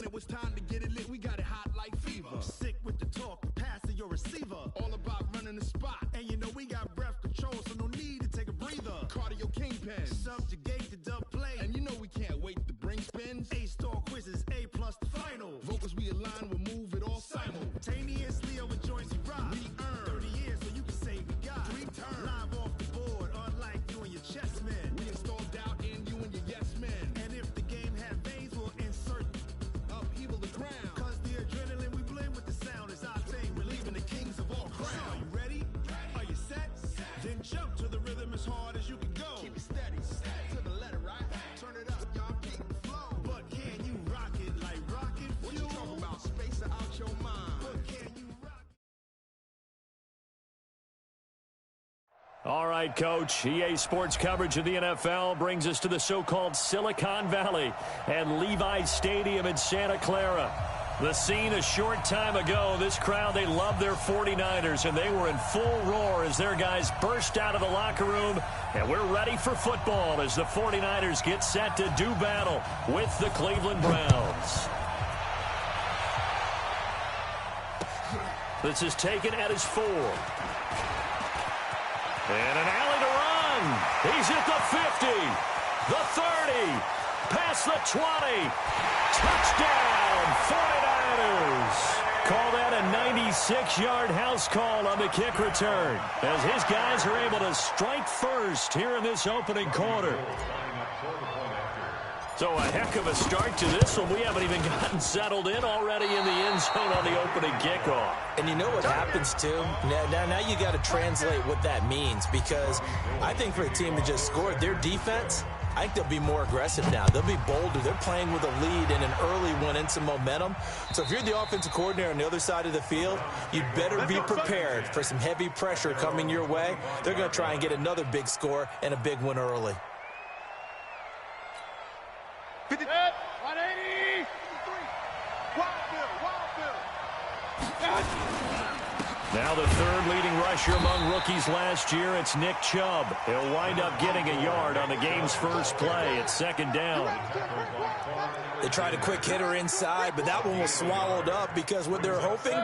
When it was time to get it lit, we got it hot like fever. Sick with the talk, passing your receiver. All about running the spot. And you know we got breath control, so no need to take a breather. Cardio kingpin. Subjugate the dub play. And you know we can't wait to bring spins. A-star quizzes, A+ the final. Vocals we align, we'll move it all simultaneously over joints we rock. We earn 30 years, so you can say we got 3 turns. Live off the board, unlike you and your chess men. We install doubt in you and your yes men. And if the game had veins, we'll insert upheaval the ground. Cause the adrenaline we blend with the sound is our thing. We're leaving the kings of all crowns. So are you ready? Are you set? Then jump to the rhythm as hard as you can go. Keep it steady, to the letter, right? Turn it up, y'all keep the flow. But can you rock it like rocket fuel? What you talking about? Space out your mind. But can you rock it? All right, Coach. EA Sports coverage of the NFL brings us to the so-called Silicon Valley and Levi's Stadium in Santa Clara. The scene a short time ago, this crowd, they love their 49ers, and they were in full roar as their guys burst out of the locker room. And we're ready for football as the 49ers get set to do battle with the Cleveland Browns. This is taken at his 4. And an alley to run. He's at the 50, the 30, past the 20. Touchdown, 49ers. Call that a 96-yard house call on the kick return as his guys are able to strike first here in this opening quarter. So a heck of a start to this one. We haven't even gotten settled in already in the end zone on the opening kickoff. And you know what happens, too? Now you got to translate what that means, because I think for a team that just scored, their defense, I think they'll be more aggressive now. They'll be bolder. They're playing with a lead and an early one and some momentum. So if you're the offensive coordinator on the other side of the field, you'd better be prepared for some heavy pressure coming your way. They're going to try and get another big score and a big one early. 180. Now the third leading rusher among rookies last year, it's Nick Chubb. He'll wind up getting a yard on the game's first play. It's second down. They tried a quick hitter inside, but that one was swallowed up because what they're hoping,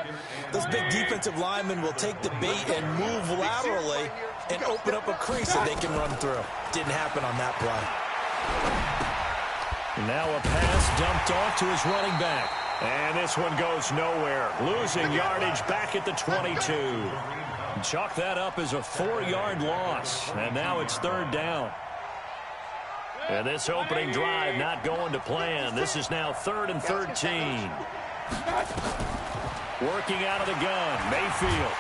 those big defensive linemen will take the bait and move laterally and open up a crease that they can run through. Didn't happen on that play. Now a pass dumped off to his running back. And this one goes nowhere. Losing yardage back at the 22. Chalk that up as a 4-yard loss. And now it's third down. And this opening drive not going to plan. This is now 3rd and 13. Working out of the gun, Mayfield.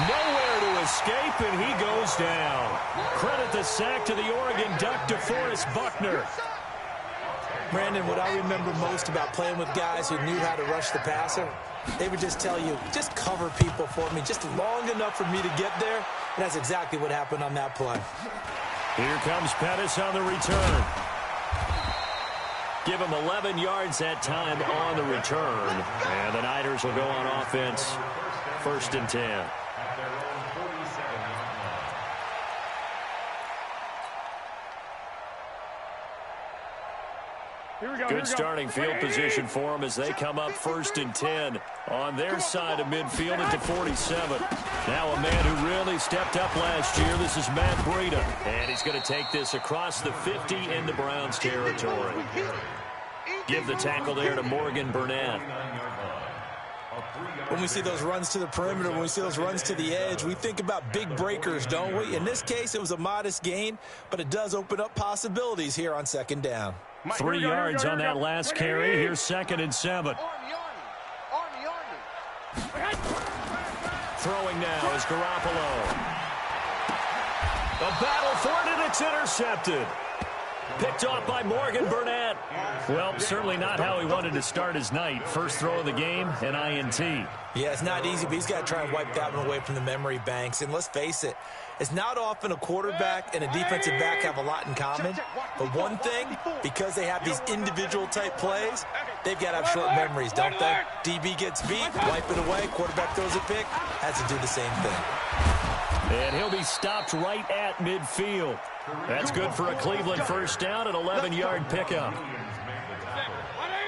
Nowhere to escape, and he goes down. Credit the sack to the Oregon Duck, DeForest Buckner. Brandon, what I remember most about playing with guys who knew how to rush the passer, they would just tell you, just cover people for me, just long enough for me to get there. And that's exactly what happened on that play. Here comes Pettis on the return. Give him 11 yards that time on the return. And the Niners will go on offense, 1st and 10. Good starting field position for them as they come up 1st and 10 on their side of midfield at the 47. Now a man who really stepped up last year. This is Matt Breida. And he's going to take this across the 50 into Browns territory. Give the tackle there to Morgan Burnett. When we see those runs to the perimeter, when we see those runs to the edge, we think about big breakers, don't we? In this case, it was a modest gain, but it does open up possibilities here on 2nd down. 3 yards on that last carry. Here's 2nd and 7. Throwing now is Garoppolo. A battle for it, and it's intercepted. Picked off by Morgan Burnett. Well, certainly not how he wanted to start his night. First throw of the game, an INT. Yeah, it's not easy, but he's got to try and wipe that one away from the memory banks. And let's face it, it's not often a quarterback and a defensive back have a lot in common. But one thing, because they have these individual type plays, they've got to have short memories, don't they? DB gets beat, wipe it away, quarterback throws a pick, has to do the same thing. And he'll be stopped right at midfield. That's good for a Cleveland first down, an 11-yard pickup.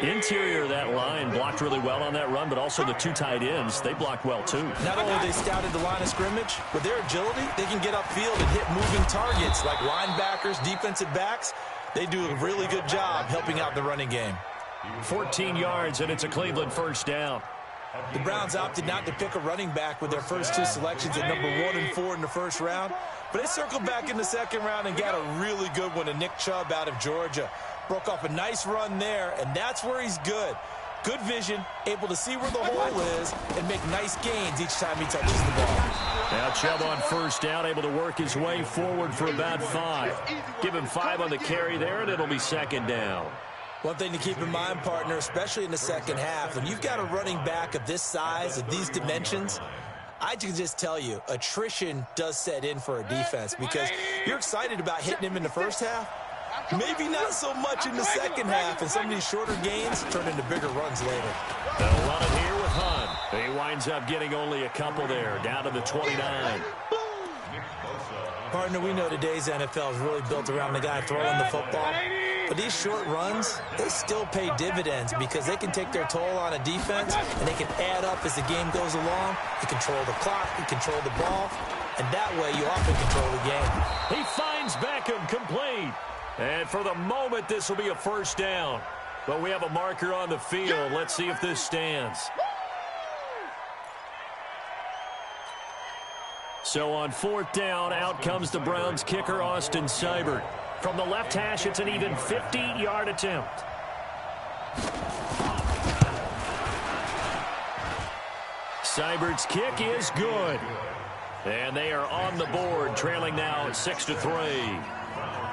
Interior of that line blocked really well on that run, but also the two tight ends, they blocked well too. Not only they scouted the line of scrimmage, with their agility, they can get upfield and hit moving targets like linebackers, defensive backs. They do a really good job helping out the running game. 14 yards, and it's a Cleveland first down. The Browns opted not to pick a running back with their first two selections at number 1 and 4 in the first round, but they circled back in the second round and got a really good one to Nick Chubb out of Georgia. Broke off a nice run there, and that's where he's good. Good vision, able to see where the hole is, and make nice gains each time he touches the ball. Now Chubb on first down, able to work his way forward for about 5. Give him 5 on the carry there, and it'll be second down. One thing to keep in mind, partner, especially in the second half, when you've got a running back of this size, of these dimensions, I can just tell you, attrition does set in for a defense because you're excited about hitting him in the first half. Maybe not so much in the second half, and some of these shorter gains turn into bigger runs later. They'll run it here with Hunt. He winds up getting only a couple there, down to the 29. Partner, we know today's NFL is really built around the guy throwing the football. But these short runs, they still pay dividends because they can take their toll on a defense, and they can add up as the game goes along. You control the clock, you control the ball, and that way you often control the game. He finds Beckham complete. And for the moment, this will be a first down. But we have a marker on the field. Let's see if this stands. So on 4th down, out comes the Browns kicker, Austin Seibert. From the left hash, it's an even 50-yard attempt. Seibert's kick is good. And they are on the board, trailing now 6-3.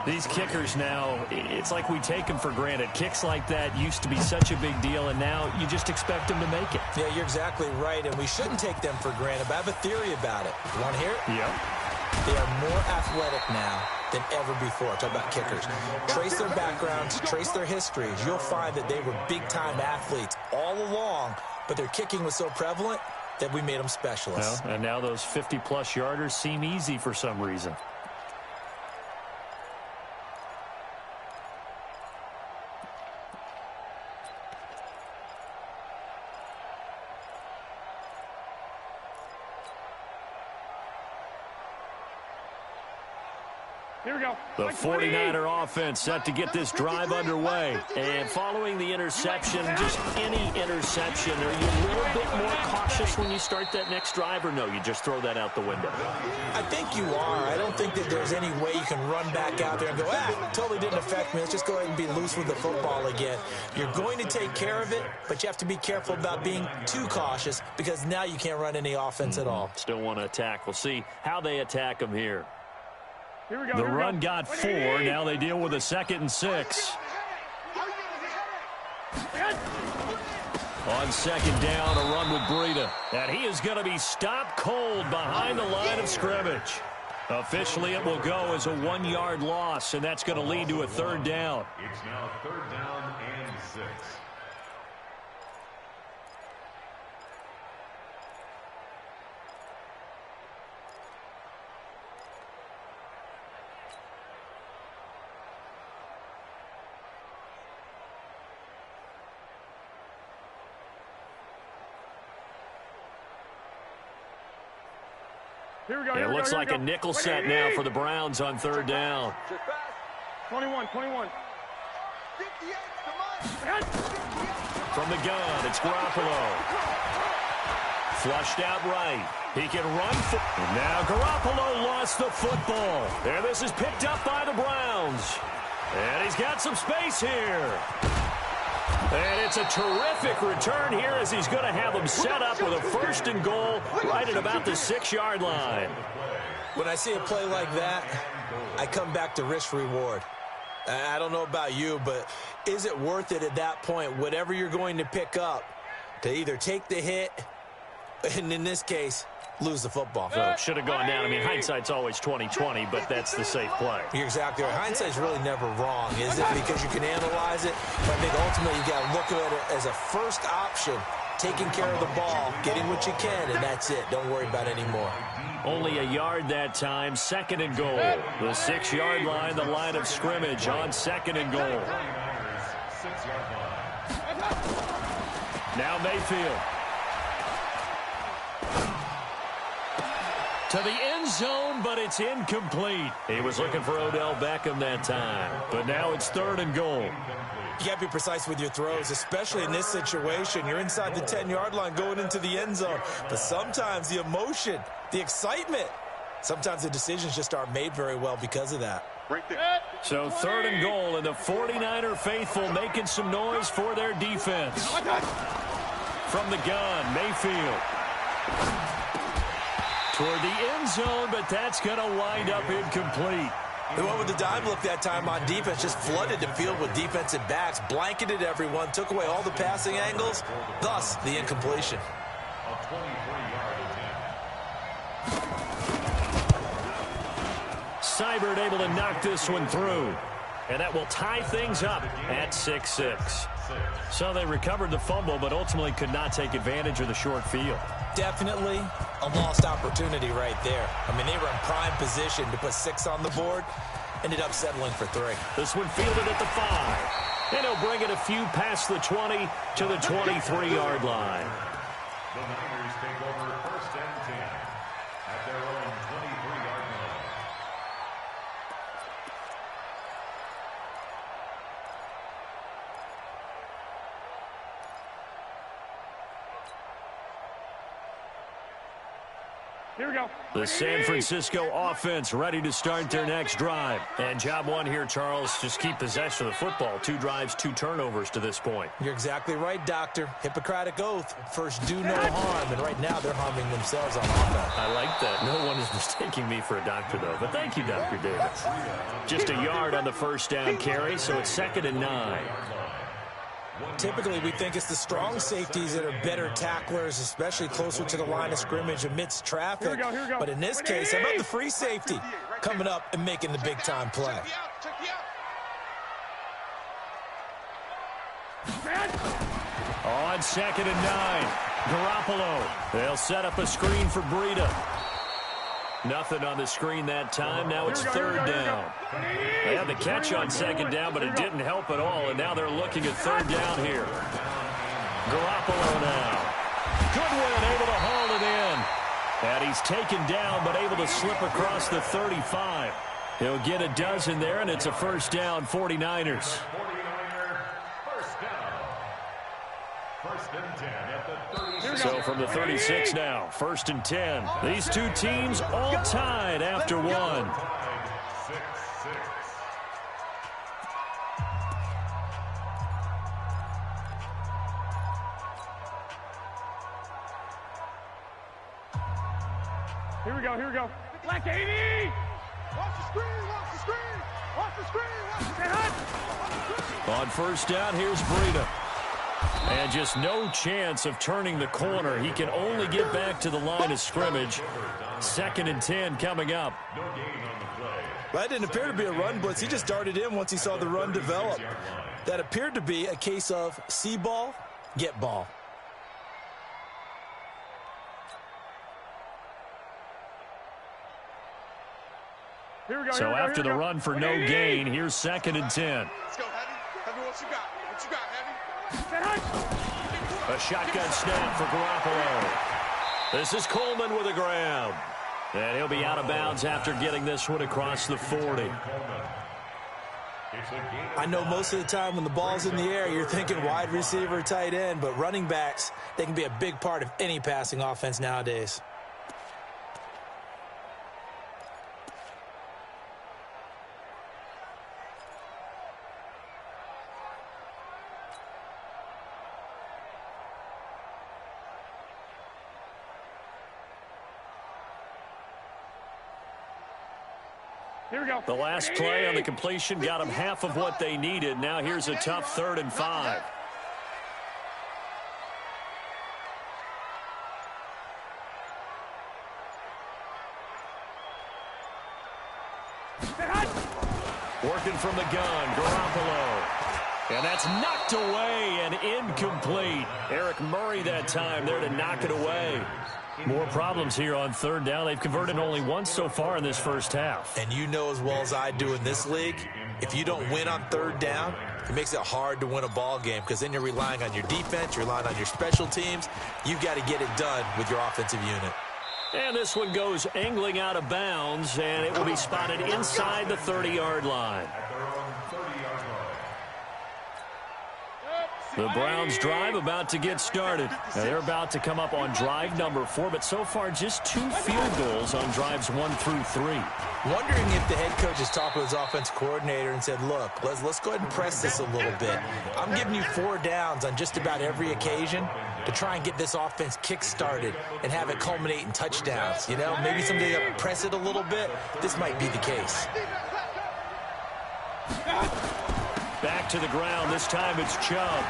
These kickers now, it's like we take them for granted. Kicks like that used to be such a big deal, and now you just expect them to make it. Yeah, you're exactly right, and we shouldn't take them for granted, but I have a theory about it. You want to hear it? Yep. They are more athletic now than ever before. Talk about kickers. Trace their backgrounds, trace their histories. You'll find that they were big-time athletes all along, but their kicking was so prevalent that we made them specialists. Well, and now those 50-plus yarders seem easy for some reason. Here we go. The 49er offense set to get this drive underway. And following the interception, just any interception, are you a little bit more cautious when you start that next drive, or no, you just throw that out the window? I think you are. I don't think that there's any way you can run back out there and go, totally didn't affect me. Let's just go ahead and be loose with the football again. You're going to take care of it, but you have to be careful about being too cautious because now you can't run any offense at all. Still want to attack. We'll see how they attack them here. Here we go. The run got 4. Now they deal with a 2nd and 6. On 2nd down, a run with Breida. And he is going to be stopped cold behind the line of scrimmage. Officially, it will go as a 1-yard loss, and that's going to lead to a 3rd down. It's now 3rd down and 6. Here we go. It looks like a nickel set now for the Browns on 3rd down. 21. From the gun, it's Garoppolo. Flushed out right. He can run. And now Garoppolo lost the football. And this is picked up by the Browns. And he's got some space here. And it's a terrific return here as he's going to have them set up with a 1st and goal right at about the 6-yard line. When I see a play like that, I come back to risk-reward. I don't know about you, but is it worth it at that point, whatever you're going to pick up, to either take the hit, and in this case, lose the football? So should have gone down. I mean, hindsight's always 20/20, but that's the safe play. You're exactly right. Hindsight's really never wrong, is it? Because you can analyze it. But I think ultimately you got to look at it as a first option, taking care of the ball, getting what you can, and that's it. Don't worry about it anymore. Only a yard that time. 2nd and goal. The 6-yard line, the line of scrimmage on 2nd and goal. 6-yard line. Now Mayfield. To the end zone, but it's incomplete. He was looking for Odell Beckham that time, but now it's 3rd and goal. You got to be precise with your throws, especially in this situation. You're inside the 10-yard line going into the end zone, but sometimes the emotion, the excitement, sometimes the decisions just aren't made very well because of that. So 3rd and goal, and the 49er faithful making some noise for their defense. From the gun, Mayfield. Toward the end zone, but that's going to wind up incomplete. The one with the dime look that time on defense just flooded the field with defensive backs, blanketed everyone, took away all the passing angles, thus the incompletion. A 23-yard attempt. Seibert able to knock this one through. And that will tie things up at 6-6. So they recovered the fumble, but ultimately could not take advantage of the short field. Definitely a lost opportunity right there. I mean, they were in prime position to put 6 on the board. Ended up settling for 3. This one fielded at the 5. And he'll bring it a few past the 20 to the 23-yard line. The Niners take over 1st and 10 at their own 23-yard line. Here we go. The San Francisco offense ready to start their next drive. And job one here, Charles, just keep possession of the football. 2 drives, 2 turnovers to this point. You're exactly right, Doctor. Hippocratic oath. First, do no harm. And right now, they're harming themselves on offense. I like that. No one is mistaking me for a doctor, though. But thank you, Dr. Davis. Just a yard on the first down carry, so it's 2nd and 9. Typically, we think it's the strong safeties that are better tacklers, especially closer to the line of scrimmage amidst traffic. Here we go. But in this case, how about the free safety coming up and making the big-time play? On 2nd and 9, Garoppolo. They'll set up a screen for Breida. Nothing on the screen that time. Now it's 3rd down. They had the catch on 2nd down, but it didn't help at all, and now they're looking at 3rd down here. Garoppolo now. Goodwin able to haul it in. And he's taken down, but able to slip across the 35. He'll get a dozen there, and it's a 1st down, 49ers. 49er, 1st down. 1st and 10 at the 36. So from the 36 now, 1st and 10. These two teams all tied after 1. 6-6. Here we go. Black 80! Watch the screen! On 1st down, here's Breida. And just no chance of turning the corner. He can only get back to the line of scrimmage. 2nd and 10 coming up. No gain on the play. That didn't appear to be a run blitz. He just darted in once he saw the run develop. That appeared to be a case of see ball, get ball. So after the run for no gain, here's 2nd and 10. Let's go, Heavy. Heavy, what you got? What you got, Heavy? A shotgun snap for Garoppolo. This is Coleman with a grab. And he'll be out of bounds after getting this one across the 40. I know most of the time when the ball's in the air, you're thinking wide receiver, tight end, but running backs, they can be a big part of any passing offense nowadays. Here we go. The last play on the completion got them half of what they needed. Now here's a tough 3rd and 5. Working from the gun, Garoppolo. And that's knocked away and incomplete. Eric Murray that time there to knock it away. More problems here on third down. They've converted only once so far in this first half. And you know as well as I do in this league, if you don't win on third down, it makes it hard to win a ball game because then you're relying on your defense, you're relying on your special teams. You've got to get it done with your offensive unit. And this one goes angling out of bounds, and it will be spotted inside the 30-yard line. The Browns drive about to get started. Now they're about to come up on drive number 4, but so far just 2 field goals on drives 1 through 3. Wondering if the head coach has talked with his offense coordinator and said, look, let's go ahead and press this a little bit. I'm giving you 4 downs on just about every occasion to try and get this offense kick-started and have it culminate in touchdowns. You know, maybe someday they'll press it a little bit. This might be the case. Back to the ground. This time it's Chubb.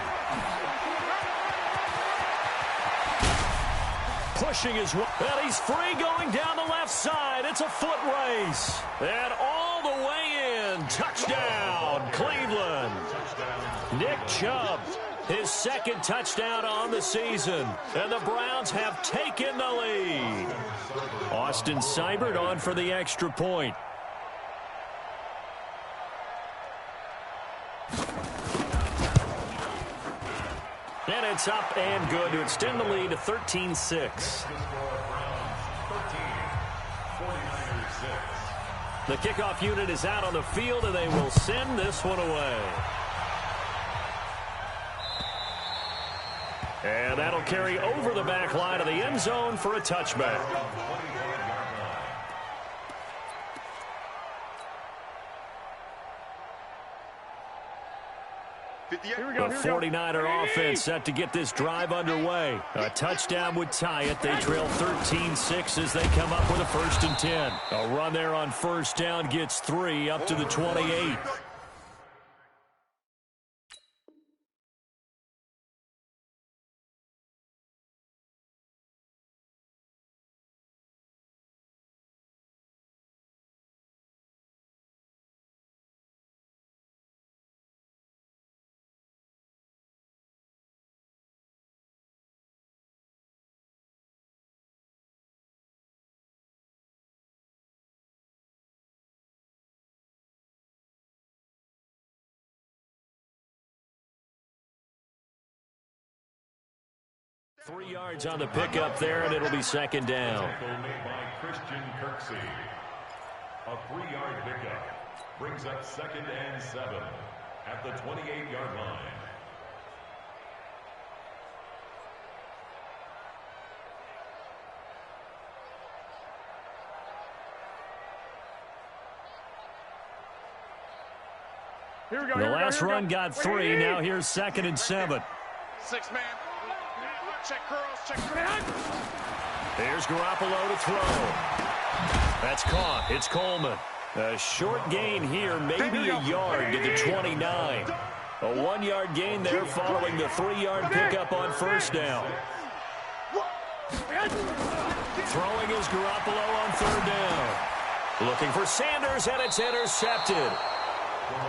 Pushing his way. Well, he's free going down the left side. It's a foot race. And all the way in. Touchdown, Cleveland. Nick Chubb, his 2nd touchdown on the season. And the Browns have taken the lead. Austin Seibert on for the extra point. And it's up and good to extend the lead to 13-6. The kickoff unit is out on the field, and they will send this one away. And that'll carry over the back line of the end zone for a touchback. The 49er offense set to get this drive underway. A touchdown would tie it. They trail 13-6 as they come up with a 1st and 10. A run there on 1st down gets 3 up to the 28. Three yards on the pickup there, and it'll be 2nd down. Made by Christian Kirksey. A 3-yard pickup brings up 2nd and 7 at the 28-yard line. The last run got 3. Now here's 2nd and 7. 6-man. Check curls, check curls. Here's Garoppolo to throw. That's caught. It's Coleman. A short gain here, maybe a yard to the 29. A 1-yard gain there following the 3-yard pickup on 1st down. Throwing is Garoppolo on 3rd down. Looking for Sanders, and it's intercepted.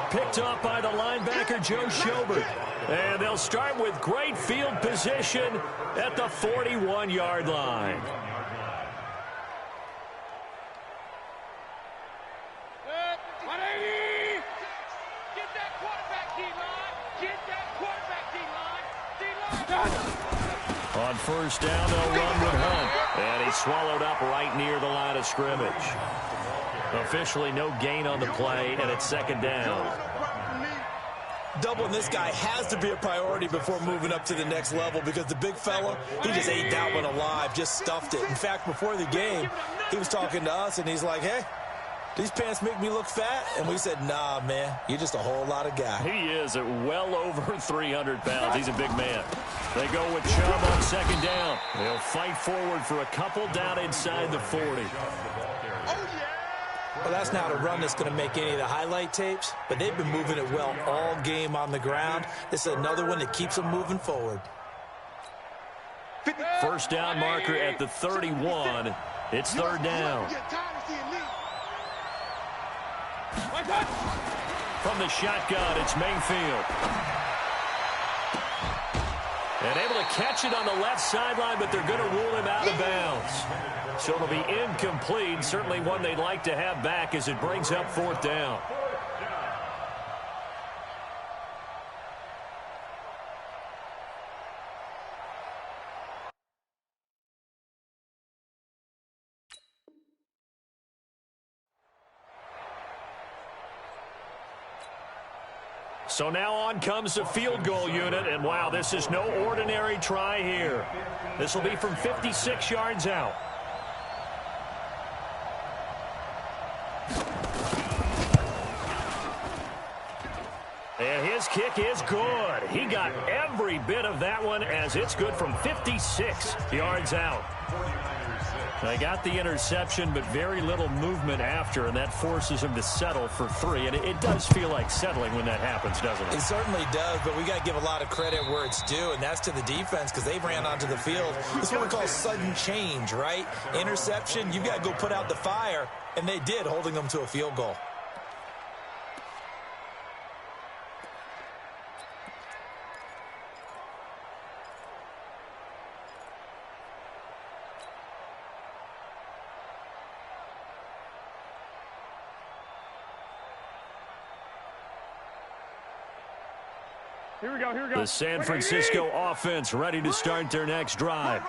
Picked up by the linebacker, Joe Schobert. And they'll start with great field position at the 41-yard line. Get that quarterback, D-line. Get that quarterback, D-line. D-line. On 1st down, they'll run with Hunt. And he's swallowed up right near the line of scrimmage. Officially no gain on the play, and it's 2nd down. Doubling this guy has to be a priority before moving up to the next level because the big fella, he just ate that one alive, just stuffed it. In fact, before the game, he was talking to us, and he's like, hey, these pants make me look fat? And we said, nah, man, you're just a whole lot of guy. He is at well over 300 pounds. He's a big man. They go with Chubb on 2nd down. They'll fight forward for a couple down inside the 40. Well, that's not a run that's going to make any of the highlight tapes, but they've been moving it well all game on the ground. This is another one that keeps them moving forward. 1st down marker at the 31. It's 3rd down. From the shotgun, it's Mayfield. And able to catch it on the left sideline, but they're going to rule him out of bounds. So it'll be incomplete. Certainly one they'd like to have back as it brings up 4th down. So now on comes the field goal unit, and wow, this is no ordinary try here. This will be from 56 yards out. And his kick is good. He got every bit of that one as it's good from 56 yards out. They got the interception, but very little movement after, and that forces him to settle for 3. And it does feel like settling when that happens, doesn't it? It certainly does, but we got to give a lot of credit where it's due, and that's to the defense because they ran onto the field. It's what we call sudden change, right? Interception, you got to go put out the fire, and they did, holding them to a field goal. Here we go. The San Francisco offense ready to start their next drive.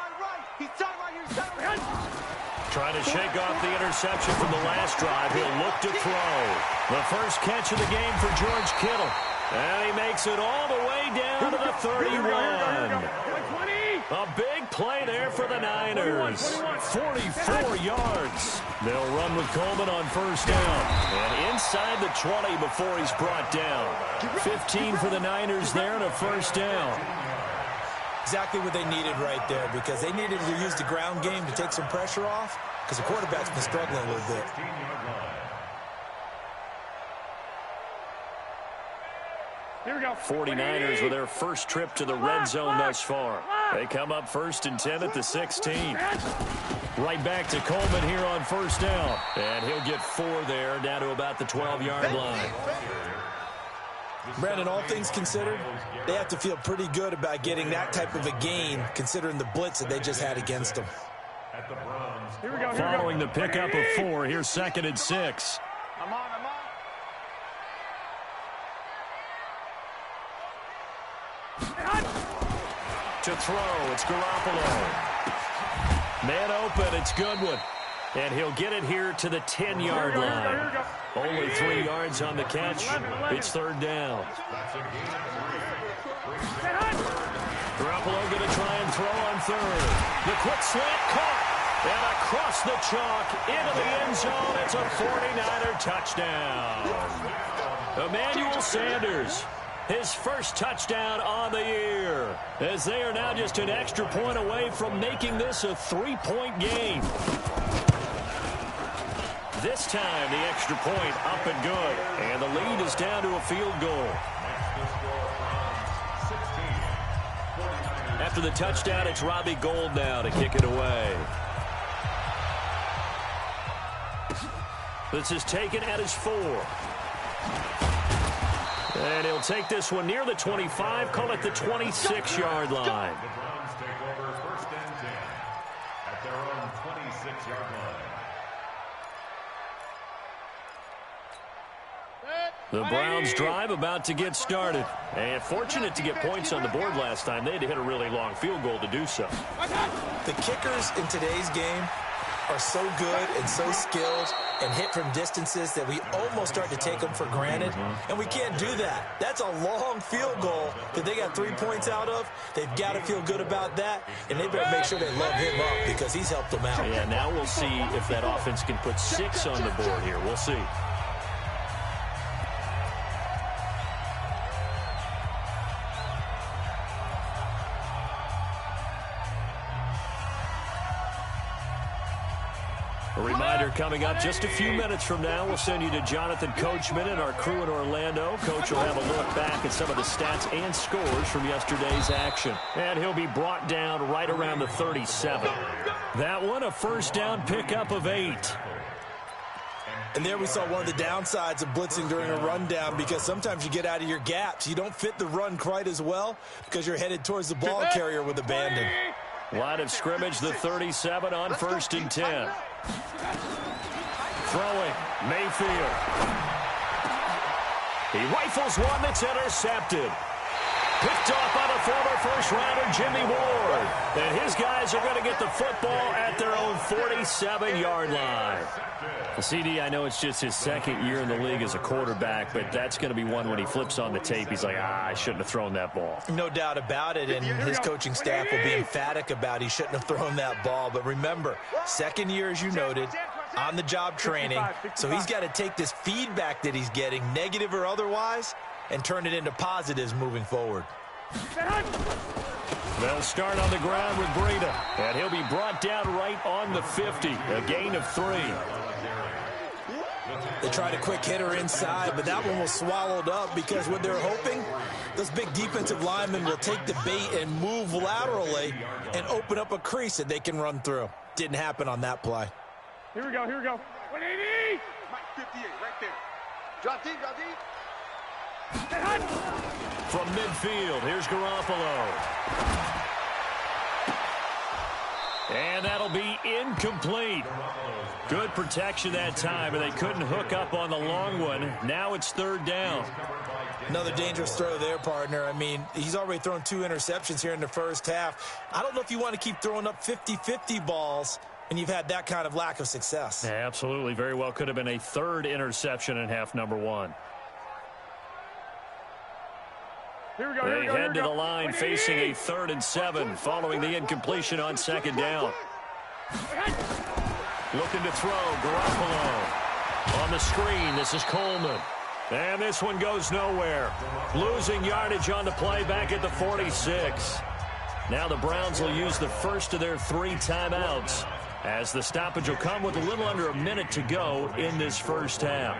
Trying to shake off the interception from the last drive. He'll look to throw. The first catch of the game for George Kittle. And he makes it all the way down to the 31. A big play there for the Niners. 44 yards. They'll run with Coleman on first down. And inside the 20 before he's brought down. 15 for the Niners there and a first down. Exactly what they needed right there because they needed to use the ground game to take some pressure off because the quarterback's been struggling a little bit. Here we go. 49ers with their first trip to the red zone thus far. They come up 1st and 10 at the 16. Right back to Coleman here on first down. And he'll get 4 there, down to about the 12-yard line. Brandon, all things considered, they have to feel pretty good about getting that type of a gain considering the blitz that they just had against them. Here we go. Following the pickup of 4, here's 2nd and 6. I'm on. To throw, it's Garoppolo. Man open, it's Goodwin. And he'll get it here to the 10-yard line. Only 3 yards on the catch. It's 3rd down. Garoppolo going to try and throw on 3rd. The quick slant caught. And across the chalk into the end zone. It's a 49er touchdown. Emmanuel Sanders. His first touchdown on the year, as they are now just an extra point away from making this a 3-point game. This time, the extra point up and good, and the lead is down to a field goal. After the touchdown, it's Robbie Gould now to kick it away. This is taken at his 4. And he'll take this one near the 25, call it the 26-yard line. The Browns take over 1st and 10 at their own 26-yard line. The Browns drive about to get started. And fortunate to get points on the board last time. They had to hit a really long field goal to do so. The kickers in today's game are so good and so skilled and hit from distances that we almost start to take them for granted, and we can't do that. That's a long field goal that they got 3 points out of. They've got to feel good about that, and they better make sure they love him up because he's helped them out. Yeah, now we'll see if that offense can put 6 on the board here. We'll see. A reminder coming up just a few minutes from now, we'll send you to Jonathan Coachman and our crew in Orlando. Coach will have a look back at some of the stats and scores from yesterday's action. And he'll be brought down right around the 37. That one, a first down pickup of 8. And there we saw one of the downsides of blitzing during a rundown, because sometimes you get out of your gaps. You don't fit the run quite as well because you're headed towards the ball carrier with abandon. Line of scrimmage, the 37 on 1st and 10. Throwing, Mayfield. He rifles one that's intercepted. Picked off by the former first-rounder Jimmy Ward. And his guys are going to get the football at their own 47-yard line. The CD, I know it's just his second year in the league as a quarterback, but that's going to be one when he flips on the tape. He's like, I shouldn't have thrown that ball. No doubt about it, and his coaching staff will be emphatic about he shouldn't have thrown that ball. But remember, second year, as you noted, on-the-job training. So he's got to take this feedback that he's getting, negative or otherwise, and turn it into positives moving forward. They'll start on the ground with Breida, and he'll be brought down right on the 50, a gain of 3. They tried a quick hitter inside, but that one was swallowed up because what they're hoping, those big defensive linemen will take the bait and move laterally and open up a crease that they can run through. Didn't happen on that play. Here we go. 180! Mike 58, right there. Drop deep. From midfield, here's Garoppolo. And that'll be incomplete. Good protection that time, but they couldn't hook up on the long one. Now it's 3rd down. Another dangerous throw there, partner. I mean, he's already thrown 2 interceptions here in the first half. I don't know if you want to keep throwing up 50-50 balls and you've had that kind of lack of success. Yeah, absolutely. Very well could have been a 3rd interception in half number 1. They head to the line facing a 3rd and 7 following the incompletion on 2nd down. Looking to throw, Garoppolo. On the screen, this is Coleman. And this one goes nowhere. Losing yardage on the play back at the 46. Now the Browns will use the first of their 3 timeouts, as the stoppage will come with a little under a minute to go in this first half.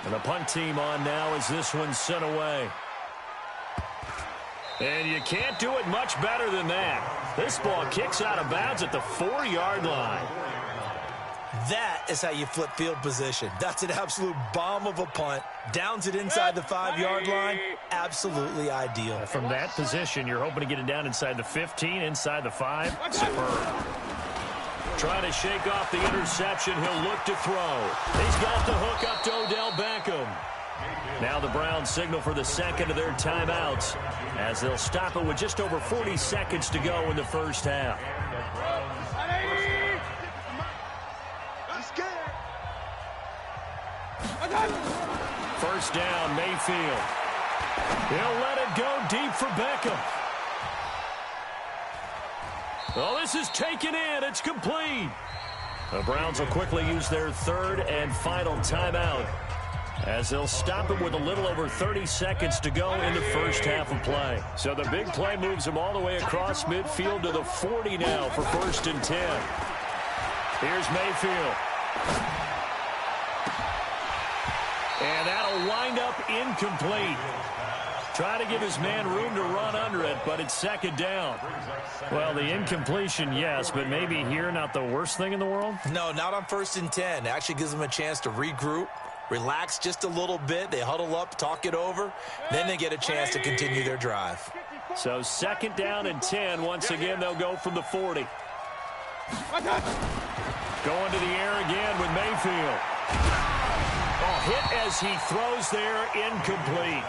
And the punt team on now as this one's sent away. And you can't do it much better than that. This ball kicks out of bounds at the 4-yard line. That is how you flip field position. That's an absolute bomb of a punt. Downs it inside the 5-yard line. Absolutely ideal. From that position, you're hoping to get it down inside the 15, inside the 5. Superb. Trying to shake off the interception. He'll look to throw. He's got the hook up to Odell Beckham. Now the Browns signal for the second of their timeouts, as they'll stop it with just over 40 seconds to go in the first half. First down, Mayfield. He'll let it go deep for Beckham. Well, this is taken in. It's complete. The Browns will quickly use their 3rd and final timeout, as they'll stop it with a little over 30 seconds to go in the first half of play. So the big play moves them all the way across midfield to the 40 now for 1st and 10. Here's Mayfield. And that'll wind up incomplete. Try to give his man room to run under it, but it's 2nd down. Well, the incompletion, yes, but maybe here not the worst thing in the world? No, not on 1st and 10. It actually gives them a chance to regroup, relax just a little bit. They huddle up, talk it over. Then they get a chance to continue their drive. So 2nd down and 10. Once again, they'll go from the 40. Going to the air again with Mayfield. Oh, hit as he throws there, incomplete.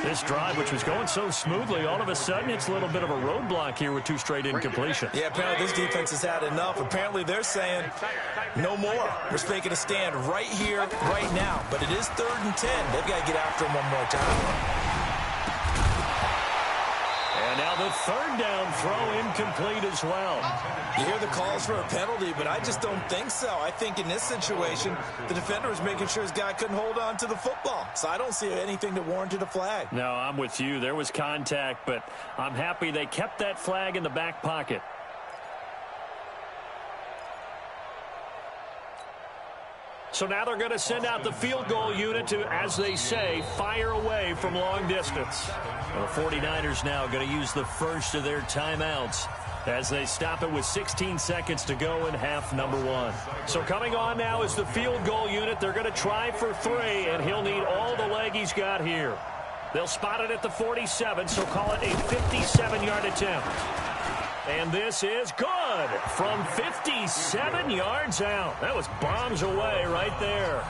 This drive, which was going so smoothly, all of a sudden it's a little bit of a roadblock here with 2 straight incompletions. Yeah, apparently this defense has had enough. Apparently they're saying no more. We're making a stand right here, right now. But it is 3rd and 10. They've got to get after him one more time. And now the 3rd down throw incomplete as well. You hear the calls for a penalty, but I just don't think so. I think in this situation, the defender was making sure his guy couldn't hold on to the football. So I don't see anything that warranted a flag. No, I'm with you. There was contact, but I'm happy they kept that flag in the back pocket. So now they're going to send out the field goal unit to, as they say, fire away from long distance. Well, the 49ers now going to use the first of their timeouts as they stop it with 16 seconds to go in half number one. So coming on now is the field goal unit. They're going to try for 3, and he'll need all the leg he's got here. They'll spot it at the 47, so call it a 57-yard attempt. And this is good from 57 yards out. That was bombs away right there.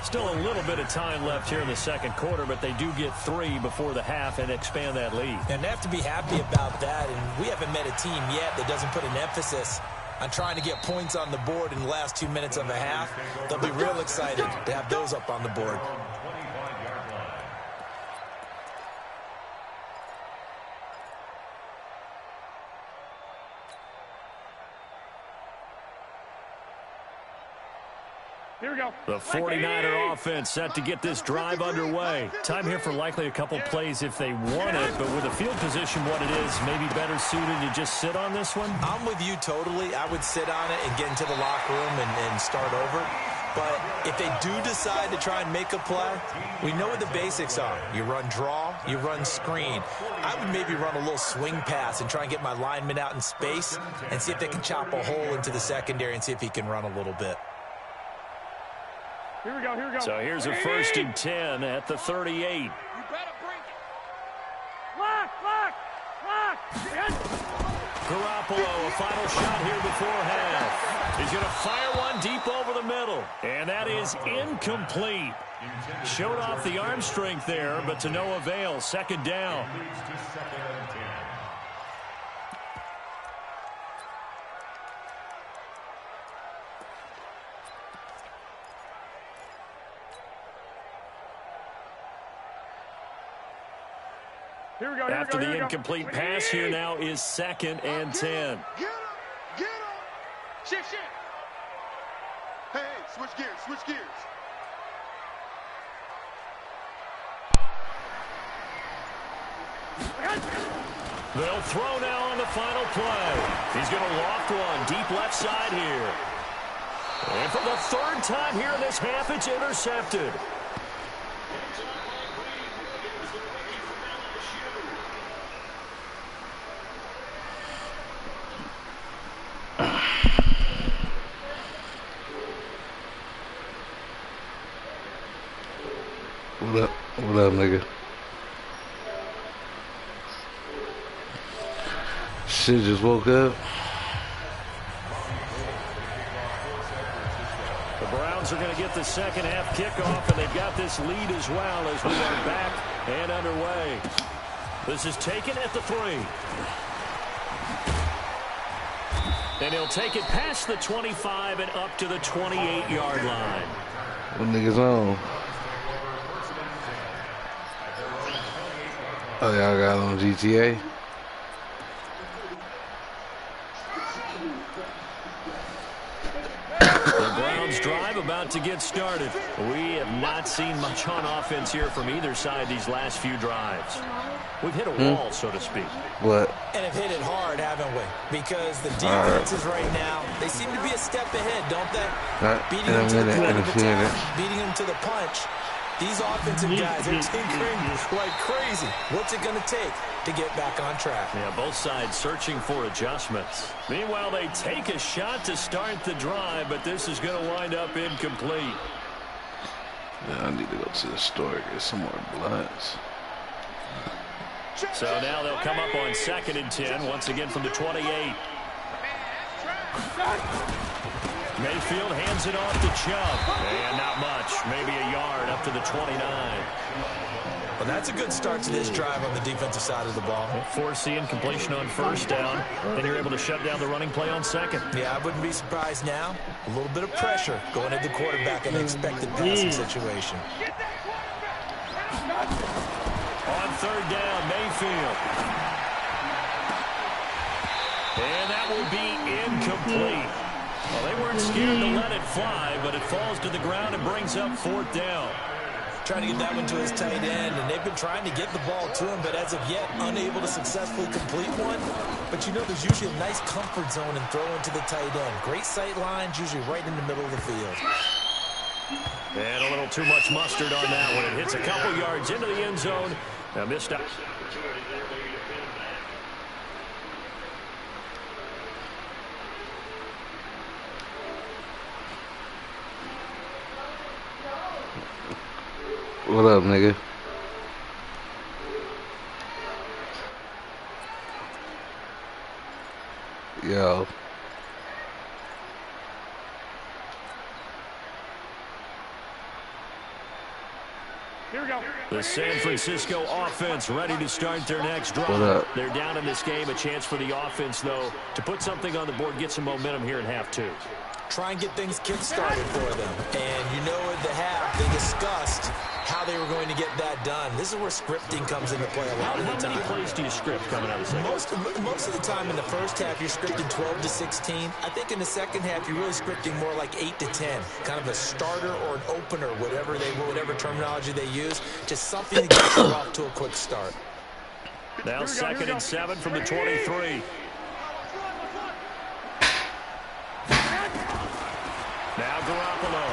Still a little bit of time left here in the second quarter, but they do get 3 before the half and expand that lead. And they have to be happy about that. And we haven't met a team yet that doesn't put an emphasis on trying to get points on the board in the last 2 minutes of a half. They'll be real excited to have those up on the board. Here we go. The 49er offense set to get this drive underway. Time here for likely a couple plays if they want it, but with the field position what it is, maybe better suited to just sit on this one? I'm with you totally. I would sit on it and get into the locker room and start over. But if they do decide to try and make a play, we know what the basics are. You run draw, you run screen. I would maybe run a little swing pass and try and get my lineman out in space and see if they can chop a hole into the secondary and see if he can run a little bit. Here we go, here we go. So here's a 1st and 10 at the 38. You better bring it. Lock! Garoppolo, a final shot here before half. He's going to fire one deep over the middle. And that is incomplete. Showed off the arm strength there, but to no avail. 2nd down. After the incomplete pass, here now is 2nd and 10. Get him! Shift. Hey, switch gears. They'll throw now on the final play. He's going to loft one deep left side here. And for the 3rd time here in this half, it's intercepted. What up, nigga? Shit, just woke up. The Browns are going to get the second half kickoff, and they've got this lead as well as we are back and underway. This is taken at the 3. And he'll take it past the 25 and up to the 28-yard line. What niggas on? Oh, y'all got on GTA? The Browns drive about to get started. We have not seen much on offense here from either side these last few drives. We've hit a wall, so to speak. What? And have hit it hard, haven't we? Because the defenses right now, they seem to be a step ahead, don't they? Beating them to the point of attack, beating them to the punch. These offensive guys are tinkering like crazy. What's it going to take to get back on track? Yeah, both sides searching for adjustments. Meanwhile, they take a shot to start the drive, but this is going to wind up incomplete. Yeah, I need to go to the store and get some more blunts. So now they'll come up on 2nd and 10, once again from the 28. Mayfield hands it off to Chubb. And not much, maybe a yard up to the 29. Well, that's a good start to this drive on the defensive side of the ball. Forcing completion on 1st down. Then you're able to shut down the running play on 2nd. Yeah, I wouldn't be surprised now. A little bit of pressure going at the quarterback in an expected passing situation. On 3rd down, Mayfield. And that will be incomplete. Well, they weren't scared to let it fly, but it falls to the ground and brings up 4th down. Trying to get that one to his tight end, and they've been trying to get the ball to him, but as of yet, unable to successfully complete one. But you know, there's usually a nice comfort zone in throwing to the tight end. Great sight lines, usually right in the middle of the field. And a little too much mustard on that one. It hits a couple yards into the end zone. Now missed out. 2nd and 10 Here What up, nigga? Yo. Here we go. The San Francisco offense ready to start their next drive. What up? They're down in this game. A chance for the offense, though, to put something on the board, get some momentum here in half two. Try and get things kick-started for them. And you know at the half, they discussed how they were going to get that done. This is where scripting comes into play a lot of the time. How many plays do you script coming out of the second? Most of the time in the first half, you're scripting 12 to 16. I think in the second half, you're really scripting more like 8 to 10. Kind of a starter or an opener, whatever terminology they use. Just something to get you off to a quick start. Now second and 7 from the 23. Now Garoppolo.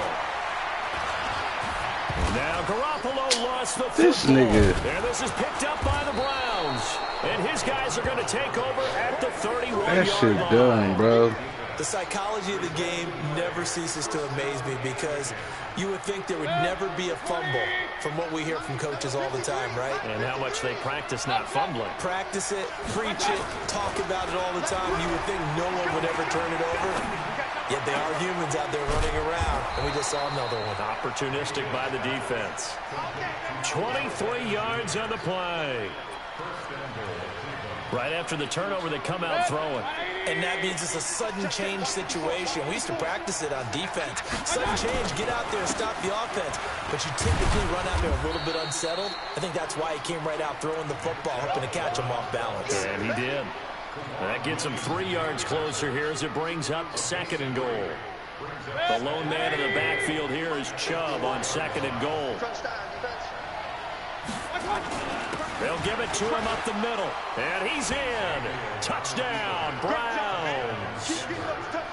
Now Garoppolo lost the football. This nigga. And this is picked up by the Browns. And his guys are going to take over at the 31-yard line. That shit done, bro. The psychology of the game never ceases to amaze me because you would think there would never be a fumble from what we hear from coaches all the time, right? And how much they practice not fumbling. Practice it, preach it, talk about it all the time. You would think no one would ever turn it over. Yet they are humans out there running around, and we just saw another one. Opportunistic by the defense. 23 yards on the play. Right after the turnover, they come out throwing. And that means it's a sudden change situation. We used to practice it on defense. Sudden change, get out there, stop the offense. But you typically run out there a little bit unsettled. I think that's why he came right out throwing the football, hoping to catch him off balance. And he did. That gets him 3 yards closer here as it brings up second and goal. The lone man in the backfield here is Chubb on second and goal. They'll give it to him up the middle. And he's in. Touchdown, Browns.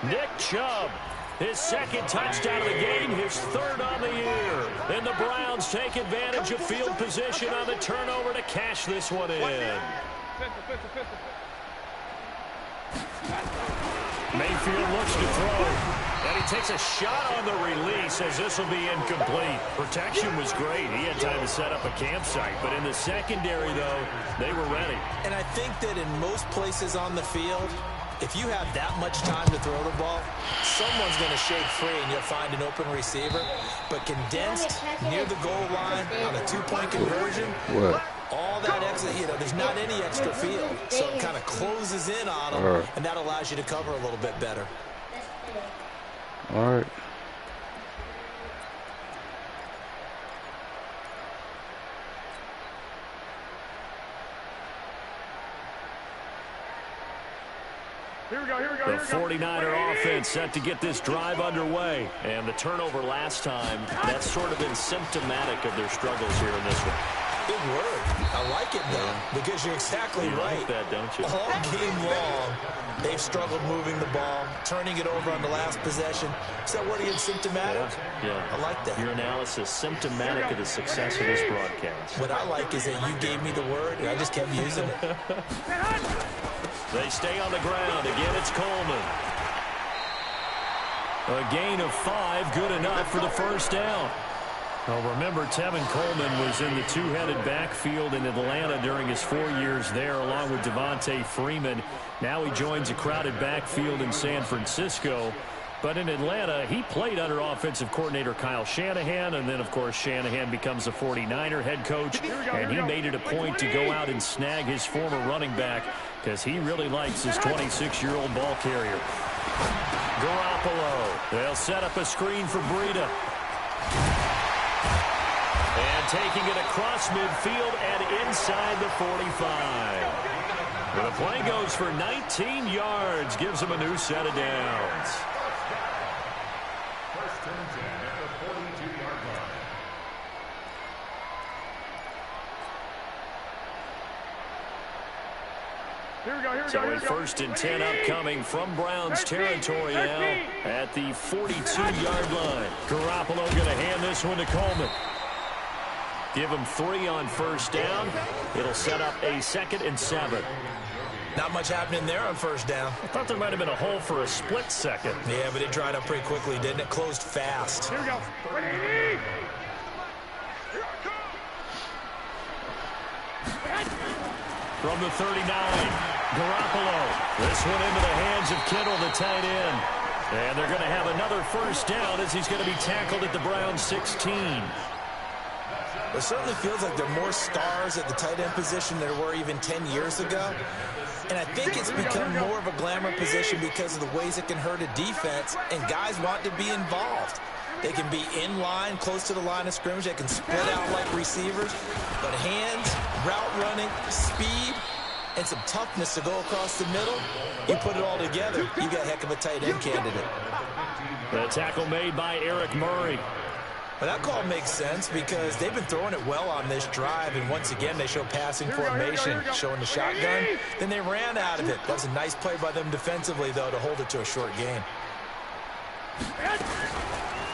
Nick Chubb, his second touchdown of the game, his third on the year. And the Browns take advantage of field position on the turnover to cash this one in. Mayfield looks to throw, and he takes a shot on the release as this will be incomplete. Protection was great. He had time to set up a campsite, but in the secondary, though, they were ready. And I think that in most places on the field, if you have that much time to throw the ball, someone's going to shake free and you'll find an open receiver. But condensed near the goal line on a two-point conversion, What? all that extra, there's not any extra field. So it kind of closes in on them, and that allows you to cover a little bit better. All right. Here we go. The 49er offense set to get this drive underway. And the turnover last time, that's sort of been symptomatic of their struggles here in this one. Big word. I like it, though, because you're exactly right. Like that, don't you? All game long, they've struggled moving the ball, turning it over on the last possession. Is that word again, symptomatic? Yeah. I like that. Your analysis, symptomatic of the success of this broadcast. What I like is that you gave me the word, and I just kept using it. They stay on the ground. Again, it's Coleman. A gain of 5, good enough for the first down. Well, remember, Tevin Coleman was in the two-headed backfield in Atlanta during his 4 years there, along with Devontae Freeman. Now he joins a crowded backfield in San Francisco. But in Atlanta, he played under offensive coordinator Kyle Shanahan, and then, of course, Shanahan becomes a 49er head coach, and he made it a point to go out and snag his former running back because he really likes his 26-year-old ball carrier. Garoppolo. They'll set up a screen for Breida. And taking it across midfield and inside the 45. Well, the play goes for 19 yards, gives him a new set of downs. First and 10 at the 42-yard line. So a first and 10 upcoming from Browns territory now at the 42-yard line. Garoppolo going to hand this one to Coleman. Give him 3 on first down. It'll set up a 2nd and 7. Not much happening there on first down. I thought there might have been a hole for a split second. Yeah, but it dried up pretty quickly, didn't it? Closed fast. Here we go. from the 39. Garoppolo. This one into the hands of Kittle, the tight end. And they're going to have another first down as he's going to be tackled at the Browns 16. It certainly feels like there are more stars at the tight end position than there were even 10 years ago. And I think it's become more of a glamour position because of the ways it can hurt a defense, and guys want to be involved. They can be in line, close to the line of scrimmage. They can split out like receivers. But hands, route running, speed, and some toughness to go across the middle, you put it all together, you got a heck of a tight end candidate. The tackle made by Eric Murray. But that call makes sense because they've been throwing it well on this drive, and once again they show passing formation, showing the shotgun. Then they ran out of it. That was a nice play by them defensively, though, to hold it to a short gain.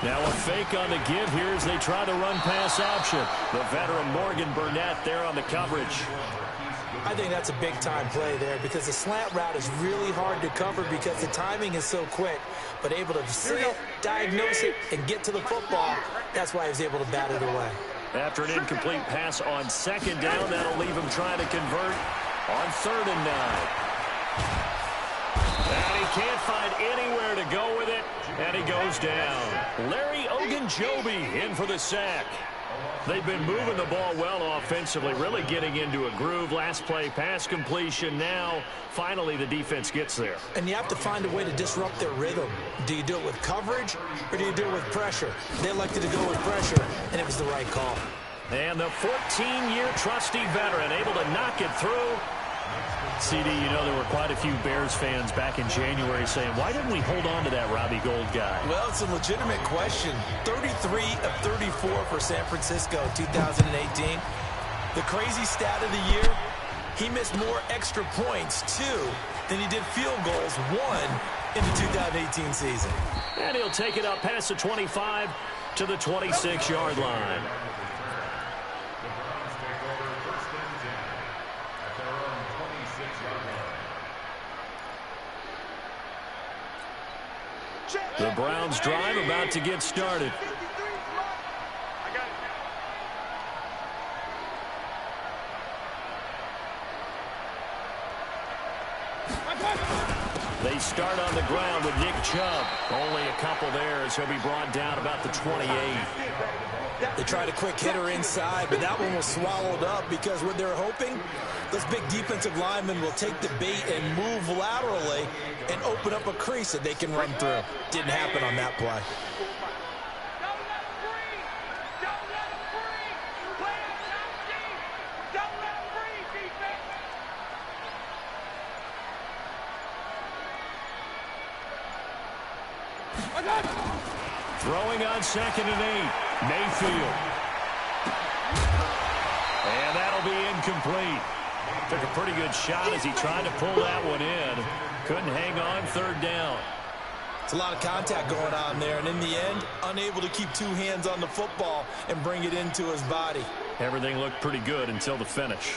Now a fake on the give here as they try the run-pass option. The veteran Morgan Burnett there on the coverage. I think that's a big-time play there because the slant route is really hard to cover because the timing is so quick. But able to see it, diagnose it, and get to the football, that's why he was able to bat it away. After an incomplete pass on second down, that'll leave him trying to convert on 3rd and 9. And he can't find anywhere to go with it, and he goes down. Larry Ogunjobi in for the sack. They've been moving the ball well offensively, really getting into a groove. Last play, pass completion. Now, finally, the defense gets there. And you have to find a way to disrupt their rhythm. Do you do it with coverage, or do you do it with pressure? They elected to go with pressure, and it was the right call. And the 14-year trusty veteran able to knock it through. CD, you know there were quite a few Bears fans back in January saying, why didn't we hold on to that Robbie Gould guy? Well, it's a legitimate question. 33 of 34 for San Francisco 2018. The crazy stat of the year, he missed more extra points, 2, than he did field goals, 1, in the 2018 season. And he'll take it up past the 25 to the 26-yard line. The Browns drive about to get started. They start on the ground with Nick Chubb. Only a couple there as he'll be brought down about the 28. They tried a quick hitter inside, but that one was swallowed up because what they're hoping, those big defensive linemen will take the bait and move laterally and open up a crease that they can run through. Didn't happen on that play. Throwing on 2nd and 8. Mayfield. And that'll be incomplete. Took a pretty good shot as he tried to pull that one in. Couldn't hang on 3rd down. It's a lot of contact going on there, and in the end, unable to keep 2 hands on the football and bring it into his body. Everything looked pretty good until the finish.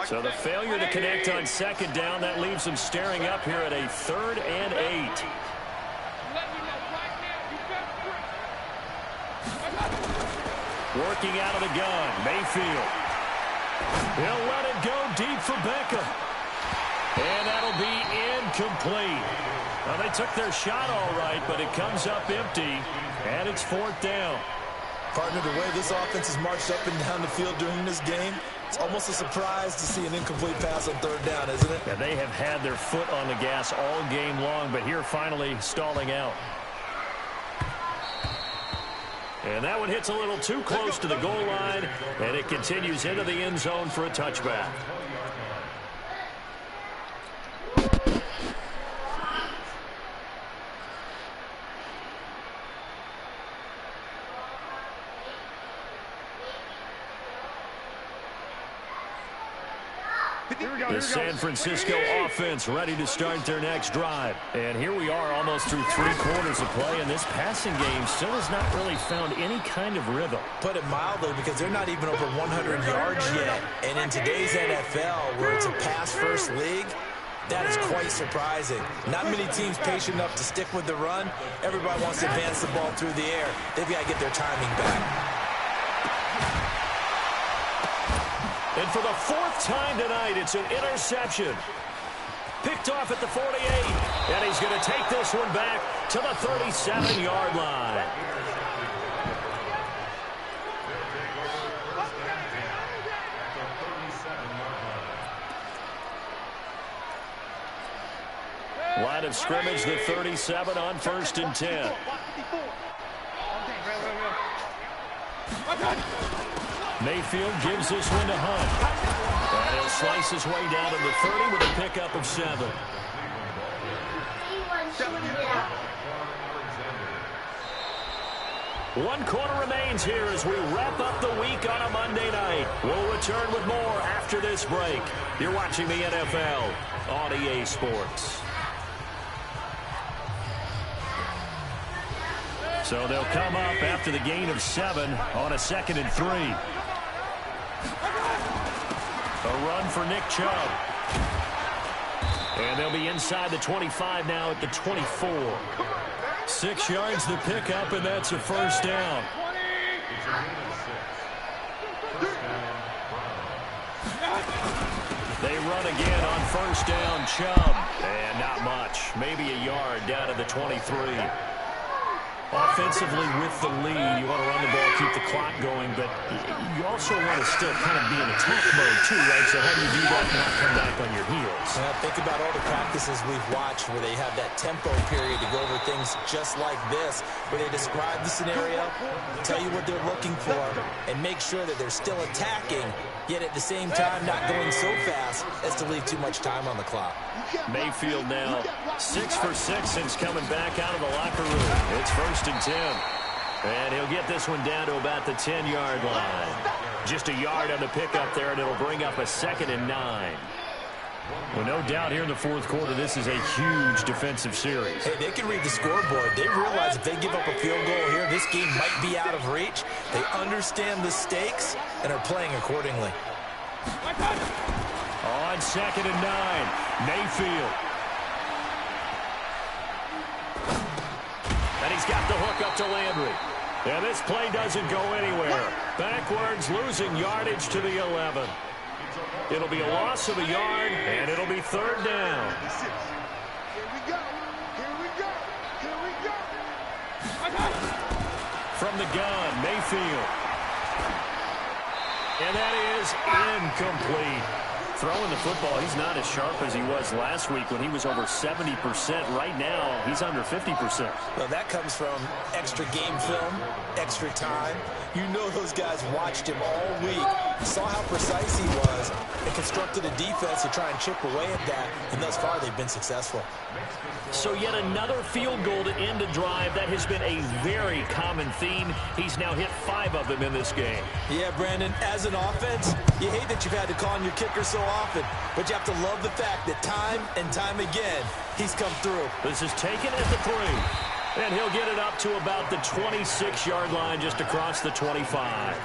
So the failure to connect on 2nd down, that leaves him staring up here at a 3rd and 8. Working out of the gun, Mayfield. He'll let it go deep for Beckham. And that'll be incomplete. Well, they took their shot all right, but it comes up empty, and it's 4th down. Partner, the way this offense has marched up and down the field during this game, it's almost a surprise to see an incomplete pass on 3rd down, isn't it? Yeah, they have had their foot on the gas all game long, but here finally stalling out. And that one hits a little too close to the goal line, and it continues into the end zone for a touchback. The San Francisco offense ready to start their next drive. And here we are almost through 3 quarters of play, and this passing game still has not really found any kind of rhythm. Put it mildly, because they're not even over 100 yards yet. And in today's NFL, where it's a pass-first league, that is quite surprising. Not many teams patient enough to stick with the run. Everybody wants to advance the ball through the air. They've got to get their timing back. And for the fourth time tonight, it's an interception. Picked off at the 48, and he's going to take this one back to the 37-yard line. Line of scrimmage, the 37 on 1st and 10. Mayfield gives this one to Hunt. And he'll slice his way down to the 30 with a pickup of 7. One quarter remains here as we wrap up the week on a Monday night. We'll return with more after this break. You're watching the NFL on EA Sports. So they'll come up after the gain of 7 on a 2nd and 3. A run for Nick Chubb. And they'll be inside the 25 now at the 24. 6 yards the pickup, and that's a first down. They run again on first down, Chubb. And not much. Maybe a yard down to the 23. Offensively with the lead, you want to run the ball, keep the clock going, but you also want to still kind of be in attack mode too, right? So how do you do that and not come back on your heels? Think about all the practices we've watched where they have that tempo period to go over things just like this, where they describe the scenario, tell you what they're looking for, and make sure that they're still attacking, yet at the same time not going so fast as to leave too much time on the clock. Mayfield now 6 for 6 since coming back out of the locker room. It's 1st and 10. And he'll get this one down to about the 10-yard line. Just a yard on the pickup there, and it'll bring up a 2nd and 9. Well, no doubt here in the 4th quarter, this is a huge defensive series. Hey, they can read the scoreboard. They realize if they give up a field goal here, this game might be out of reach. They understand the stakes and are playing accordingly. On 2nd and 9, Mayfield. And he's got the hook up to Landry. And this play doesn't go anywhere. Backwards, losing yardage to the 11. It'll be a loss of a yard, and it'll be 3rd down. Here we go. Here we go. Here we go. From the gun, Mayfield. And that is incomplete. Throwing the football, he's not as sharp as he was last week when he was over 70%. Right now, he's under 50%. Well, that comes from extra game film, extra time. You know those guys watched him all week, saw how precise he was, and constructed a defense to try and chip away at that, and thus far they've been successful. So yet another field goal to end a drive. That has been a very common theme. He's now hit 5 of them in this game. Yeah, Brandon, as an offense, you hate that you've had to call on your kicker so often, but you have to love the fact that time and time again, he's come through. This is taken at the 3. And he'll get it up to about the 26-yard line just across the 25.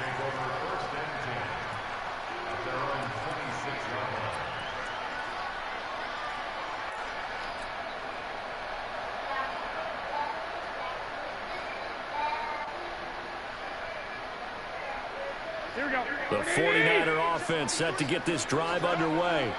Here we go. The 49er offense set to get this drive underway.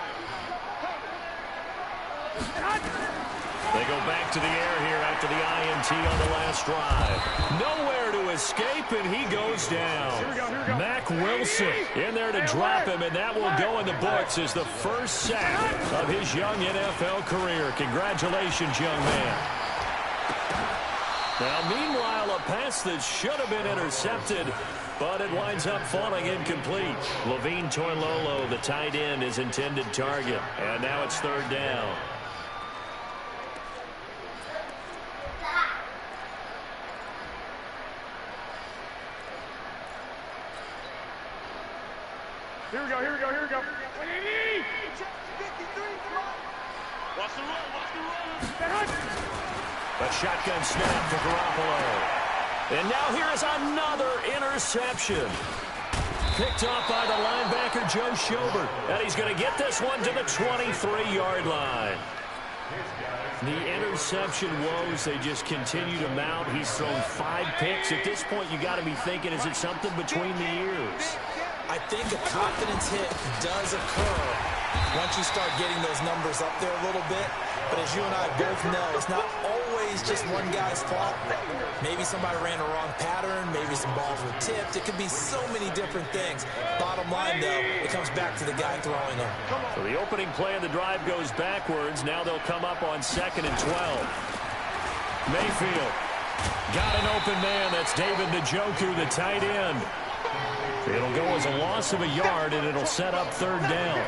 They go back to the air here after the INT on the last drive. Nowhere to escape, and he goes down. Here we go. Mack Wilson in there to drop him, and that will go in the books as the first sack of his young NFL career. Congratulations, young man. Now, meanwhile, a pass that should have been intercepted, but it winds up falling incomplete. Levine Toilolo, the tight end, his intended target. And now it's 3rd down. Here we go. 180! Watch the run. A shotgun snap for Garoppolo. And now here is another interception. Picked off by the linebacker, Joe Schobert. And he's going to get this one to the 23-yard line. The interception woes, they just continue to mount. He's thrown 5 picks. At this point, you got to be thinking, is it something between the ears? I think a confidence hit does occur once you start getting those numbers up there a little bit. But as you and I both know, it's not always just one guy's fault. Maybe somebody ran a wrong pattern. Maybe some balls were tipped. It could be so many different things. Bottom line, though, it comes back to the guy throwing them. So the opening play of the drive goes backwards. Now they'll come up on 2nd and 12. Mayfield got an open man. That's David Njoku, the tight end. It'll go as a loss of a yard, and it'll set up 3rd down.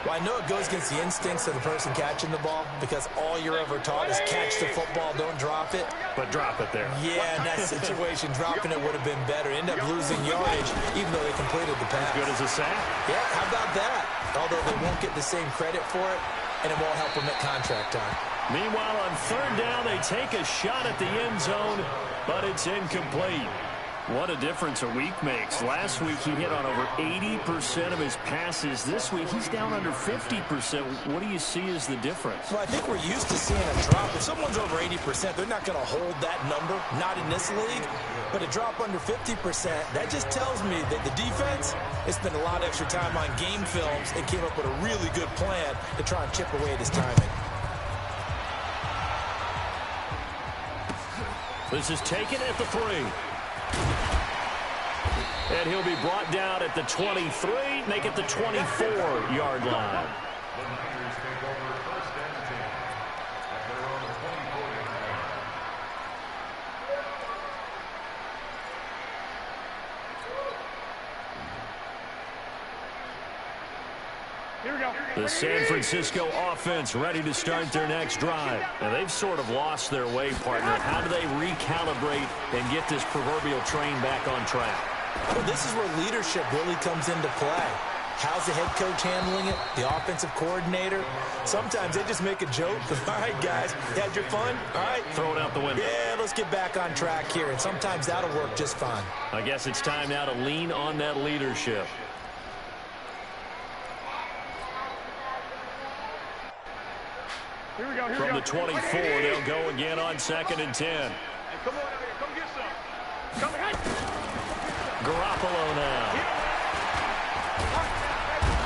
Well, I know it goes against the instincts of the person catching the ball because all you're ever taught is catch the football, don't drop it. But drop it there. Yeah, in that situation, dropping it would have been better. End up losing yardage, even though they completed the pass. As good as a sack? Yeah, how about that? Although they won't get the same credit for it, and it won't help them at contract time. Meanwhile, on 3rd down, they take a shot at the end zone, but it's incomplete. What a difference a week makes. Last week, he hit on over 80% of his passes. This week, he's down under 50%. What do you see as the difference? Well, I think we're used to seeing a drop. If someone's over 80%, they're not going to hold that number, not in this league. But a drop under 50%, that just tells me that the defense has spent a lot of extra time on game films and came up with a really good plan to try and chip away at his timing. This is taken at the 3. And he'll be brought down at the 23, make it the 24-yard line. The Niners take over 1st and 10 at their own 24-yard line. Here we go. The San Francisco offense ready to start their next drive. Now, they've sort of lost their way, partner. How do they recalibrate and get this proverbial train back on track? Well, this is where leadership really comes into play. How's the head coach handling it? The offensive coordinator? Sometimes they just make a joke. All right, guys, you had your fun? All right. Throw it out the window. Yeah, let's get back on track here. And sometimes that'll work just fine. I guess it's time now to lean on that leadership. Here we go. Here From we the go. 24, they'll go again on 2nd and 10. Hey, come on out here. Come get some. Come ahead. Garoppolo now.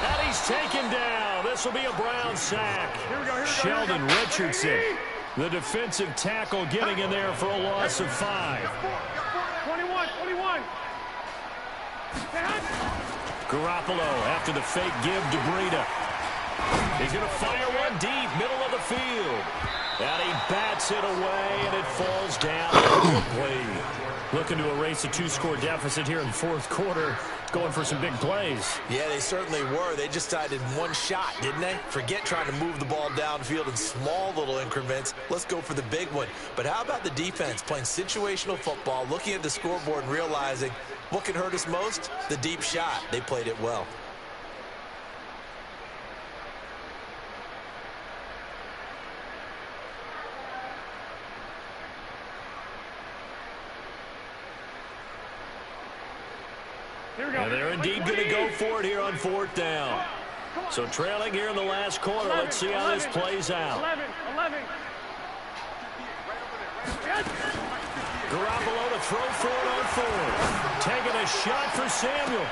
And he's taken down. This will be a Brown sack. Here we go. Sheldon Richardson, the defensive tackle, getting in there for a loss of 5. 21. Garoppolo after the fake give to Breida. He's going to fire one deep, middle of the field. And he bats it away, and it falls down incomplete. Looking to erase a 2-score deficit here in the 4th quarter. Going for some big plays. Yeah, they certainly were. They just decided one shot, didn't they? Forget trying to move the ball downfield in small little increments. Let's go for the big one. But how about the defense playing situational football, looking at the scoreboard and realizing what can hurt us most? The deep shot. They played it well. And they're indeed going to go for it here on 4th down. So trailing here in the last quarter. Let's see how this plays out. 11. Garoppolo to throw for it on 4th. Taking a shot for Samuel.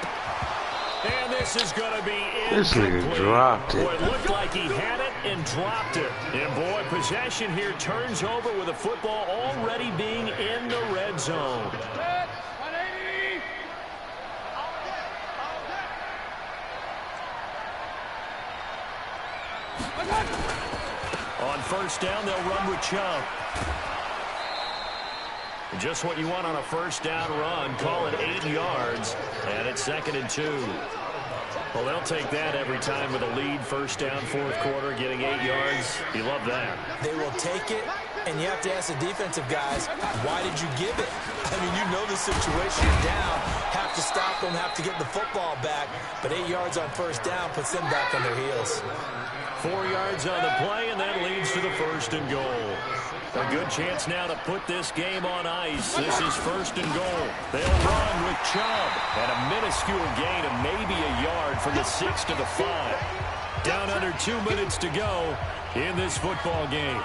And this is going to be incomplete. This nigga dropped it. Boy, it looked like he had it and dropped it. And boy, possession here turns over with the football already being in the red zone. 180. On 1st down, they'll run with Chubb. Just what you want on a 1st down run. Call it 8 yards. And it's 2nd and 2. Well, they'll take that every time with a lead. 1st down, 4th quarter, getting 8 yards. You love that. They will take it, and you have to ask the defensive guys, why did you give it? I mean, you know the situation. You're down, have to stop them, have to get the football back. But 8 yards on 1st down puts them back on their heels. 4 yards on the play, and that leads to the 1st and goal. A good chance now to put this game on ice. This is 1st and goal. They'll run with Chubb. And a minuscule gain of maybe a yard from the 6 to the 5. Down under 2 minutes to go in this football game.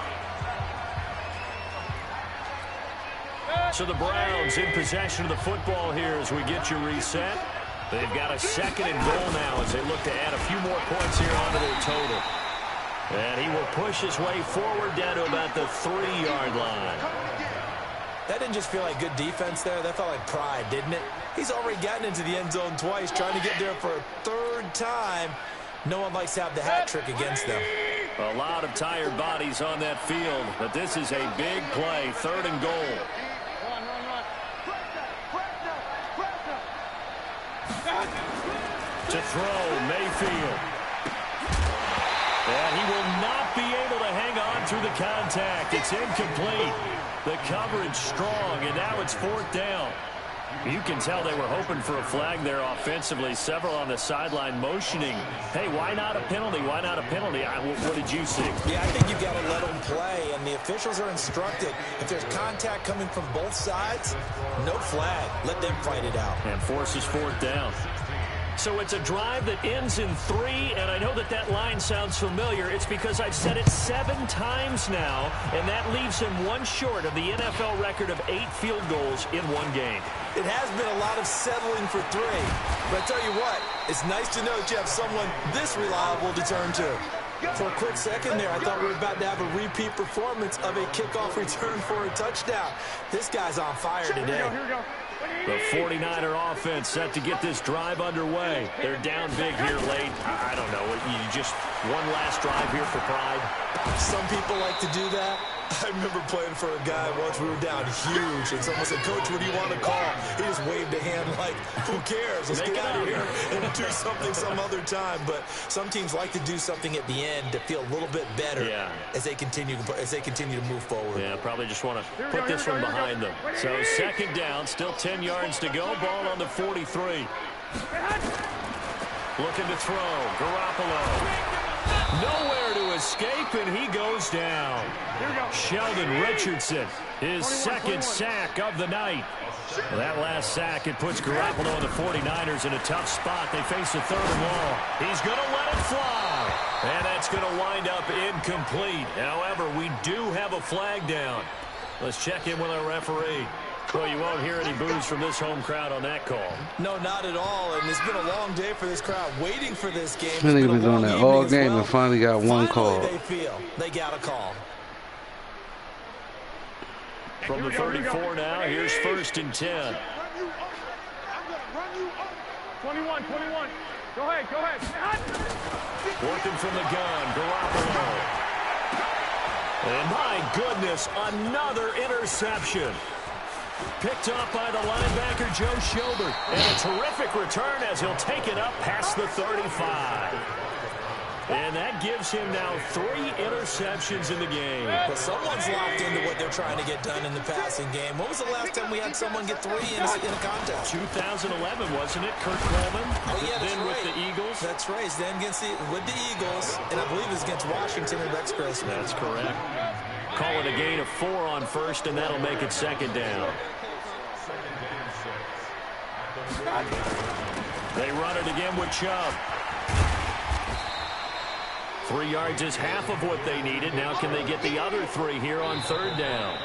So the Browns in possession of the football here as we get you reset. They've got a 2nd and goal now as they look to add a few more points here onto their total. And he will push his way forward down to about the 3-yard line. That didn't just feel like good defense there. That felt like pride, didn't it? He's already gotten into the end zone twice, trying to get there for a 3rd time. No one likes to have the hat trick against them. A lot of tired bodies on that field, but this is a big play, 3rd and goal. To throw, Mayfield. And he will not be able to hang on through the contact. It's incomplete. The coverage strong, and now it's 4th down. You can tell they were hoping for a flag there offensively. Several on the sideline motioning. Hey, why not a penalty? Why not a penalty? What did you see? Yeah, I think you've got to let them play, and the officials are instructed. If there's contact coming from both sides, no flag. Let them fight it out. And forces 4th down. So it's a drive that ends in 3, and I know that line sounds familiar. It's because I've said it 7 times now, and that leaves him 1 short of the NFL record of 8 field goals in 1 game. It has been a lot of settling for 3, but I tell you what, it's nice to know that you have someone this reliable to turn to. For a quick second there, I thought we were about to have a repeat performance of a kickoff return for a touchdown. This guy's on fire today. Here we go. The 49er offense set to get this drive underway. They're down big here late. I don't know. You just one last drive here for pride. Some people like to do that. I remember playing for a guy once. We were down huge, and someone said, "Coach, what do you want to call?" He just waved a hand like, "Who cares? Let's get out of here and do something some other time." But some teams like to do something at the end to feel a little bit better as they continue to move forward. Yeah, probably just want to put this one behind them. So 2nd down, still 10 yards to go. Ball on the 43. Looking to throw. Garoppolo. Nowhere to escape, and he goes down. Sheldon Richardson, his 2nd sack of the night. Well, that last sack, it puts Garoppolo and the 49ers in a tough spot. They face a 3rd and long. He's going to let it fly. And that's going to wind up incomplete. However, we do have a flag down. Let's check in with our referee. Well, you won't hear any boos from this home crowd on that call. No, not at all. And it's been a long day for this crowd waiting for this game. I think they've been doing that all game and finally got one call. They feel they got a call. From the 34 now, here's 1st and 10. 21. Go ahead. Working from the gun, Garoppolo. And my goodness, another interception. Picked up by the linebacker, Joe Schobert. And a terrific return as he'll take it up past the 35. And that gives him now 3 interceptions in the game. But someone's locked into what they're trying to get done in the passing game. When was the last time we had someone get 3 in a contest? 2011, wasn't it? Kurt Coleman. Oh, yeah, that's then right. With the Eagles. That's right. Then with the Eagles, and I believe it's against Washington and Rex Grossman. That's correct. Call it a gain of 4 on 1st, and that'll make it 2nd down. They run it again with Chubb. 3 yards is half of what they needed. Now can they get the other 3 here on 3rd down?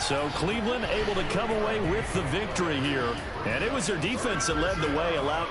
So Cleveland able to come away with the victory here. And it was their defense that led the way, allowed